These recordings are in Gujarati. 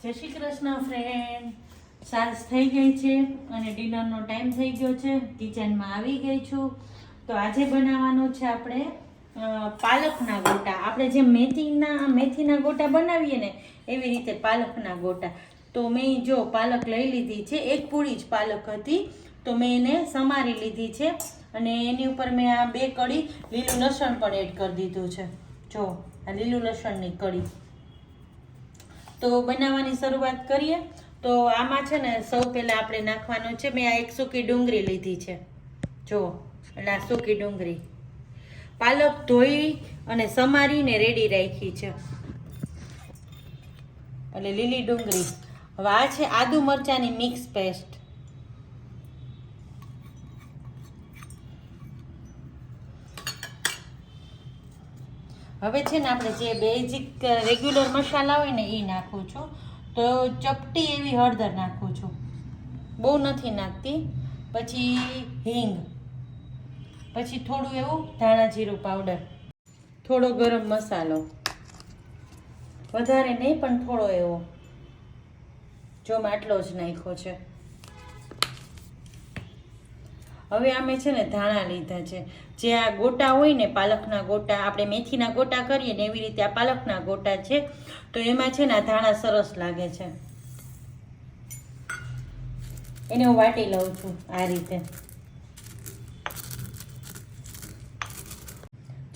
જય શ્રી કૃષ્ણ ફ્રેન્ડ. સાંજ થઈ ગઈ છે અને ડિનરનો ટાઈમ થઈ ગયો છે. કિચનમાં આવી ગઈ છું. તો આજે બનાવવાનું છે આપણે પાલકના ગોટા. આપણે જે મેથીના ગોટા બનાવીએ ને એવી રીતે પાલકના ગોટા. તો મેં જો પાલક લઈ લીધી છે, એક પૂળી જ પાલક હતી તો મેં એને સમારી લીધી છે અને એની ઉપર મેં આ 2 કળી લીલું લસણ પણ એડ કરી દીધું છે. જો આ લીલું લસણની કળી. તો બનાવવાની શરૂઆત કરીએ. તો આમાં છે ને સૌ પહેલાં આપણે નાખવાનું છે, મેં આ એક સૂકી ડુંગળી લીધી છે. જો એટલે આ સૂકી ડુંગળી, પાલક ધોઈ અને સમારીને રેડી રાખી છે એટલે લીલી ડુંગળી. હવે આ છે આદુ મરચાંની મિક્સ પેસ્ટ. હવે છે ને આપણે જે બેઝિક રેગ્યુલર મસાલા હોય ને એ નાખું છું. તો ચપટી એવી હળદર નાખું છું, બહુ નથી નાખતી. પછી હિંગ, પછી થોડું એવું ધાણા જીરું પાવડર, થોડો ગરમ મસાલો, વધારે નહીં પણ થોડો એવો. જો મેં આટલો જ નાખ્યો છે. હવે અમે છે ને ધાણા લીધા છે. જે આ ગોટા હોય ને પાલકના ગોટા, આપણે મેથીના ગોટા કરીએ ને એવી રીતે આ પાલકના ગોટા છે. તો એમાં છે ને આ ધાણા સરસ લાગે છે. એને હું વાટી લઉં છું આ રીતે.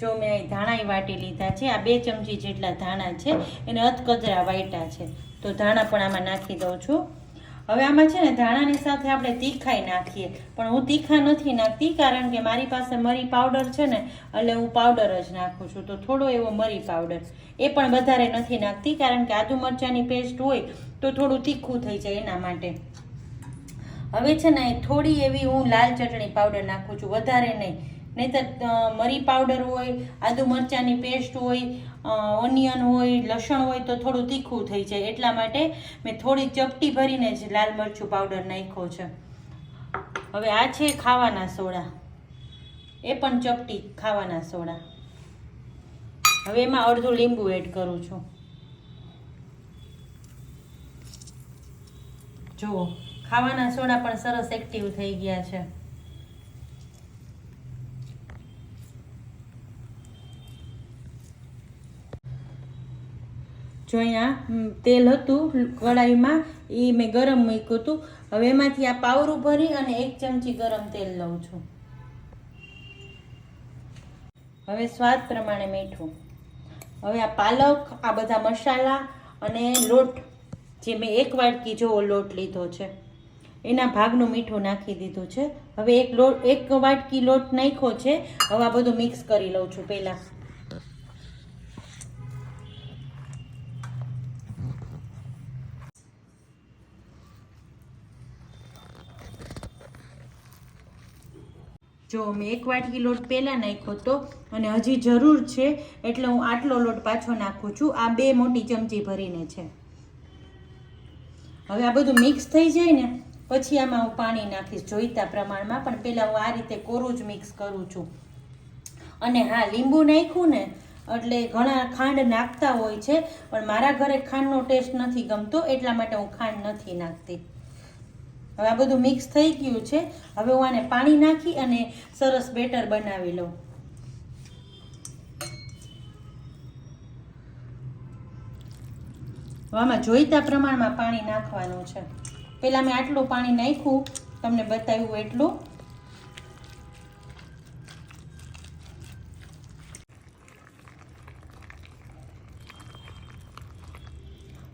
જો મેં અહીં ધાણા વાટી લીધા છે. આ 2 ચમચી જેટલા ધાણા છે, એને અધકચરા વાટ્યા છે. તો ધાણા પણ આમાં નાખી દઉં છું. હવે આમાં છે ને ધાણાની સાથે આપણે તીખાઈ નાખીએ, પણ હું તીખા નથી નાખતી કારણ કે મારી પાસે મરી પાવડર છે ને, એટલે હું પાવડર જ નાખું છું. તો થોડો એવો મરી પાવડર, એ પણ વધારે નથી નાખતી કારણ કે આદુ મરચાંની પેસ્ટ હોય તો થોડું તીખું થઈ જાય એના માટે. હવે છે ને થોડી એવી હું લાલ ચટણી પાવડર નાખું છું, વધારે નહીં. નહીંતર મરી પાવડર હોય, આદુ મરચાંની પેસ્ટ હોય, ઓનિયન હોય, લસણ હોય તો થોડું તીખું થઈ જાય. એટલા માટે મેં થોડી ચપટી ભરીને જ લાલ મરચું પાવડર નાખ્યો છે. હવે આ છે ખાવાના સોડા, એ પણ ચપટી ખાવાના સોડા. હવે એમાં અડધું લીંબુ એડ કરું છું. જુઓ ખાવાના સોડા પણ સરસ એક્ટિવ થઈ ગયા છે. જો અહીંયા તેલ હતું કઢાઈમાં, એ મેં ગરમ મૂક્યું હતું. હવે એમાંથી આ પાવરું ભરી અને 1 ચમચી ગરમ તેલ લઉં છું. હવે સ્વાદ પ્રમાણે મીઠું. હવે આ પાલક, આ બધા મસાલા અને લોટ, જે મેં 1 વાટકી જેવો લોટ લીધો છે, એના ભાગનું મીઠું નાખી દીધું છે. હવે 1 વાટકી લોટ નાખ્યો છે. હવે આ બધું મિક્સ કરી લઉં છું પહેલાં. જો મેં 1 વાટકી લોટ પહેલાં નાખ્યો હતો અને હજી જરૂર છે એટલે હું આટલો લોટ પાછો નાખું છું. આ 2 મોટી ચમચી ભરીને છે. હવે આ બધું મિક્સ થઈ જાય ને પછી આમાં હું પાણી નાખીશ જોઈતા પ્રમાણમાં, પણ પહેલાં હું આ રીતે કોરું જ મિક્સ કરું છું. અને હા, લીંબુ નાખ્યું ને એટલે ઘણા ખાંડ નાખતા હોય છે, પણ મારા ઘરે ખાંડનો ટેસ્ટ નથી ગમતો એટલા માટે હું ખાંડ નથી નાખતી. હવે આ બધું મિક્સ થઈ ગયું છે. હવે હું આને પાણી નાખી અને સરસ બેટર બનાવી લઉં. આમાં જોઈતા પ્રમાણમાં પાણી નાખવાનું છે. પહેલાં મેં આટલું પાણી નાખ્યું, તમને બતાવ્યું એટલું.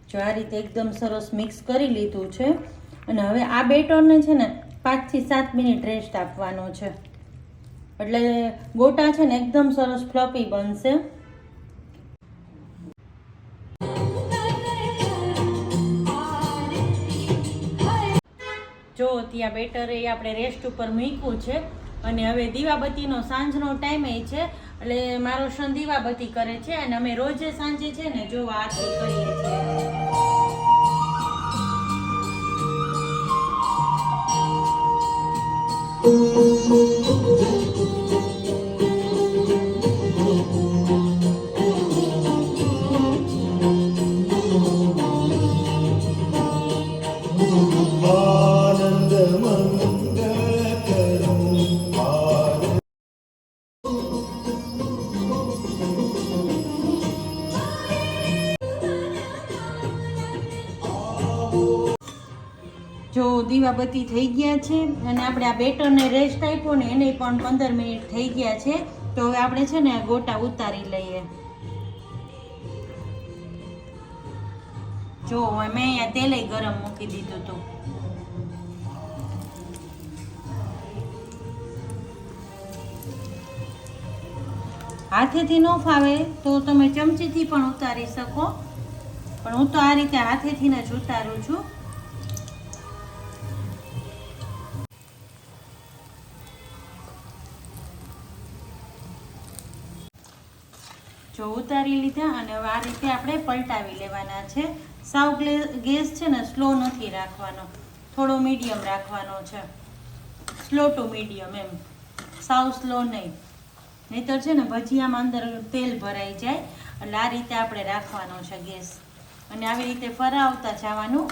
જો આ રીતે એકદમ સરસ મિક્સ કરી લીધું છે. અને હવે આ બેટરને છે ને 5 થી 7 મિનિટ રેસ્ટ આપવાનો છે. એટલે ગોટા છે ને એકદમ સરસ ફ્લફી બનશે. જો ત્યાં બેટર એ આપણે રેસ્ટ ઉપર મૂક્યું છે. અને હવે દીવાબત્તીનો સાંજનો ટાઈમ છે એટલે મારો સન દીવાબત્તી કરે છે. અને અમે રોજે સાંજે છે ને જો આરતી કરીએ છીએ. જો દીવાબત્તી થઈ ગયા છે અને આપણે આ બેટરને રેસ્ટ આપ્યો ને એને પણ 15 મિનિટ થઈ ગયા છે. તો હવે આપણે છે ને ગોટા ઉતારી લઈએ. જો મેં અહીંયા તેલે ગરમ મૂકી દીધું હતું. હાથેથી ન ફાવે તો તમે ચમચીથી પણ ઉતારી શકો, પણ હું તો આ રીતે હાથેથી જ ઉતારું છું. જો ઉતારી લીધા અને હવે આ રીતે આપણે પલટાવી લેવાના છે. સાવ ગેસ છે ને સ્લો નથી રાખવાનો, થોડો મીડિયમ રાખવાનો છે. સ્લો ટુ મીડિયમ એમ, સાવ સ્લો નહીં, નહીતર છે ને ભજીયામાં અંદર તેલ ભરાઈ જાય. એટલે આ રીતે આપણે રાખવાનો છે ગેસ, અને આવી રીતે ફરાવતા જવાનું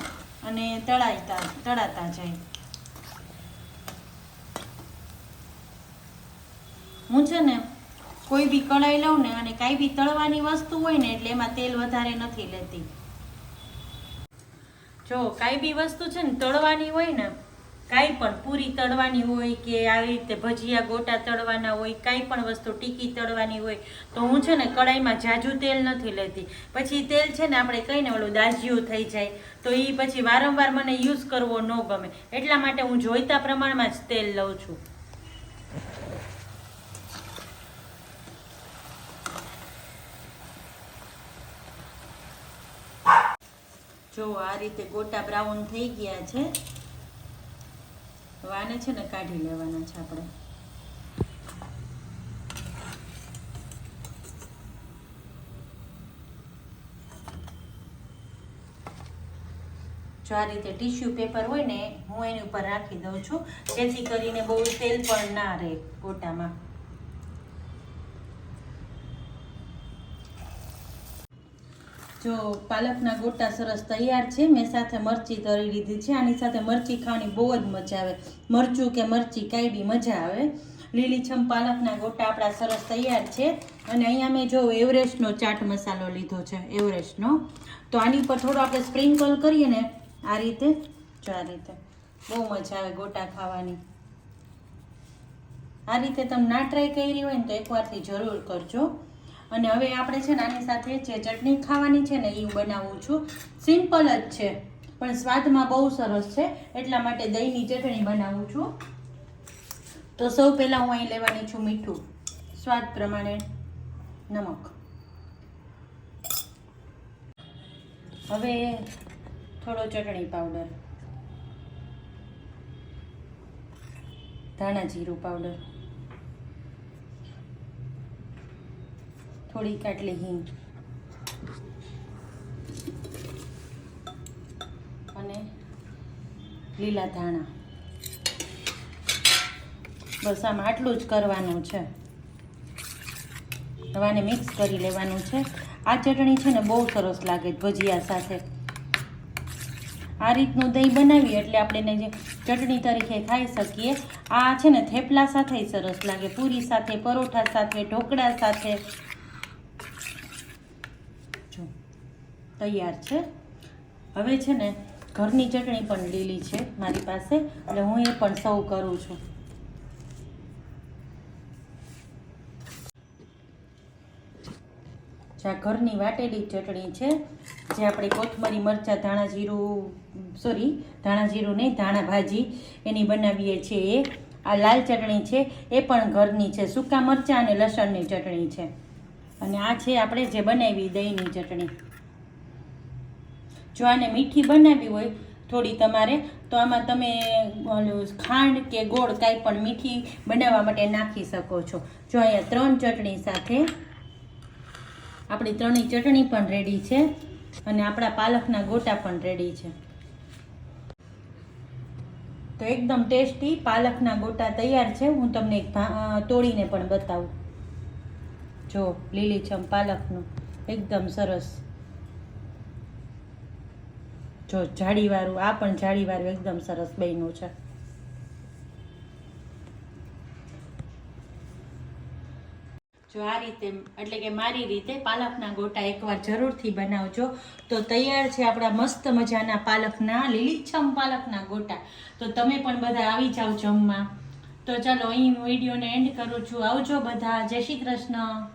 અને તળાતા જાય. હું છે ને કોઈ બી કઢાઈ લઉં ને અને કાંઈ બી તળવાની વસ્તુ હોય ને એટલે એમાં તેલ વધારે નથી લેતી. જો કાંઈ બી વસ્તુ છે ને તળવાની હોય ને, કાંઈ પણ પૂરી તળવાની હોય કે આવી રીતે ભજીયા ગોટા તળવાના હોય, કાંઈ પણ વસ્તુ ટીકી તળવાની હોય તો હું છે ને કઢાઈમાં જાજુ તેલ નથી લેતી. પછી તેલ છે ને આપણે કહીને ઓલું દાજ્યું થઈ જાય તો એ પછી વારંવાર મને યુઝ કરવો ન ગમે. એટલા માટે હું જોઈતા પ્રમાણમાં જ તેલ લઉં છું. જો આ રીતે ગોટા બ્રાઉન થઈ ગયા છે. હવે આને છે ને કાઢી લેવાના છે આપણે. જો આ રીતે ટીશ્યુ પેપર હોય ને હું એની ઉપર રાખી દઉં છું, જેથી કરીને બહુ તેલ પણ ના રહે ગોટામાં. જો પાલકના ગોટા સરસ તૈયાર છે. મેં સાથે મરચી તળી લીધી છે. આની સાથે મરચી ખાવાની બહુ જ મજા આવે. મરચું કે મરચી કાંઈ બી મજા આવે. લીલીછમ પાલકના ગોટા આપણા સરસ તૈયાર છે. અને અહીંયા મેં જો એવરેસ્ટનો ચાટ મસાલો લીધો છે, એવરેસ્ટનો. તો આની પર થોડું આપણે સ્પ્રિંકલ કરીએ ને આ રીતે, જો આ રીતે બહુ મજા આવે ગોટા ખાવાની. આ રીતે તમે ના ટ્રાય કરી હોય ને તો એકવારથી જરૂર કરજો. અને હવે આપણે છે ને આની સાથે જે ચટણી ખાવાની છે ને એ બનાવું છું. સિમ્પલ જ છે પણ સ્વાદમાં બહુ સરસ છે, એટલા માટે દહીંની ચટણી બનાવું છું. તો સૌ પહેલાં હું અહીં લેવાની છું મીઠું, સ્વાદ પ્રમાણે નમક. હવે થોડો ચટણી પાવડર, ધાણા જીરું પાવડર, થોડી આટલી હિંગ અને લીલા ધાણા. બસ આમાં આટલું જ કરવાનું છે. હવે આને મિક્સ કરી લેવાનું છે. આ ચટણી છે ને બહુ સરસ લાગે ભજીયા સાથે. આ રીતનું દહીં બનાવીએ એટલે આપણે એને જે ચટણી તરીકે ખાઈ શકીએ. આ છે ને થેપલા સાથે સરસ લાગે, પૂરી સાથે, પરોઠા સાથે, ઢોકળા સાથે. જો તૈયાર છે. હવે છે ને ઘરની ચટણી પણ લીલી છે મારી પાસે, એટલે હું એ પણ સર્વ કરું છું. આ ઘરની વાટેલી ચટણી છે, જે આપણે કોથમરી, મરચાં, ધાણા જીરું નહીં, ધાણા ભાજી એની બનાવીએ છીએ. આ લાલ ચટણી છે એ પણ ઘરની છે, સૂકા મરચાં અને લસણની ચટણી છે. અને આ છે આપણે જે બનાવી દહીંની ચટણી. જો આને મીઠી બનાવી હોય થોડી તમારે, તો આમાં તમે ખાંડ કે ગોળ કાંઈ પણ મીઠી બનાવવા માટે નાખી શકો છો. જો અહીંયા 3 ચટણી સાથે આપણી 3 ચટણી પણ રેડી છે અને આપણા પાલકના ગોટા પણ રેડી છે. તો એકદમ ટેસ્ટી પાલકના ગોટા તૈયાર છે. હું તમને એક તોડીને પણ બતાવું. જો લીલીછમ પાલકનું એકદમ સરસ. જો જાળીવાળું, આ પણ જાળીવાળું એકદમ સરસ બન્યું છે. જો આ રીતે એટલે કે મારી રીતે પાલકના ગોટા એકવાર જરૂરથી બનાવજો. તો તૈયાર છે આપણા મસ્ત મજાના પાલકના લીલીછમ પાલકના ગોટા. તો તમે પણ બધા આવી જાઓ જમવા. તો ચાલો અહીં હું વિડીયોને એન્ડ કરું છું. આવજો બધા. જય શ્રી કૃષ્ણ.